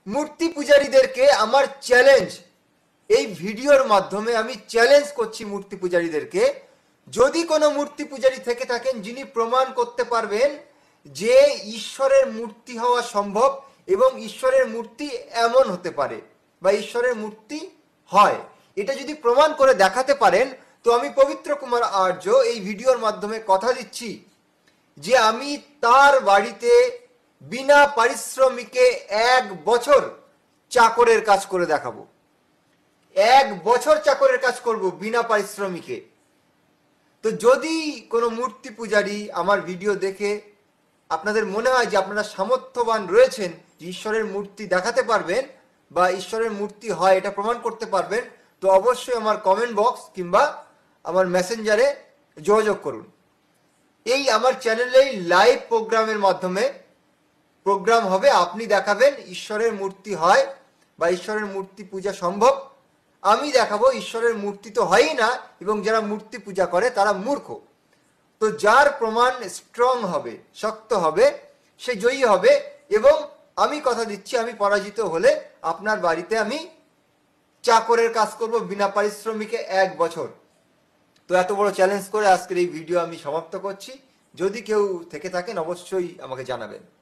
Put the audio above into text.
মূর্তি পূজারীদেরকে আমার চ্যালেঞ্জ, এই ভিডিওর মাধ্যমে আমি চ্যালেঞ্জ করছি মূর্তি পূজারীদেরকে, যদি কোনো মূর্তি পূজারী থেকে থাকেন যিনি প্রমাণ করতে পারবেন যে ঈশ্বরের মূর্তি হওয়া সম্ভব এবং ঈশ্বরের মূর্তি এমন হতে পারে বা ঈশ্বরের মূর্তি হয়, এটা যদি প্রমাণ করে দেখাতে পারেন, তো আমি পবিত্র কুমার আর্য এই ভিডিওর মাধ্যমে কথা দিচ্ছি যে আমি তার বাড়িতে বিনা পারিশ্রমিকে 1 বছর চাকরের কাজ করে দেখাবো। 1 বছর চাকরের কাজ করব বিনা পারিশ্রমিকে। তো যদি কোনো মূর্তি পূজারী আমার ভিডিও দেখে আপনাদের মনে হয় যে আপনারা সামর্থ্যবান রয়েছেন, যে ঈশ্বরের মূর্তি দেখাতে পারবেন বা ঈশ্বরের মূর্তি হয় এটা প্রমাণ করতে পারবেন, তো অবশ্যই আমার কমেন্ট বক্স কিংবা আমার মেসেঞ্জারে যোগাযোগ করুন। এই আমার চ্যানেলেই লাইভ প্রোগ্রামের মাধ্যমে প্রোগ্রাম হবে, আপনি দেখাবেন ঈশ্বরের মূর্তি হয় বা ঈশ্বরের মূর্তি পূজা সম্ভব। আমি দেখাবো ঈশ্বরের মূর্তি তো হয়ই না এবং যারা মূর্তি পূজা করে তারা মূর্খ। তো যার প্রমাণ স্ট্রং হবে, শক্ত হবে, সে জয়ী হবে। এবং আমি কথা দিচ্ছি, আমি পরাজিত হলে আপনার বাড়িতে আমি চাকরের কাজ করব বিনা পারিশ্রমিকে 1 বছর। তো এত বড় চ্যালেঞ্জ করে আজকের এই ভিডিও আমি সমাপ্ত করছি। যদি কেউ থেকে থাকেন অবশ্যই আমাকে জানাবেন।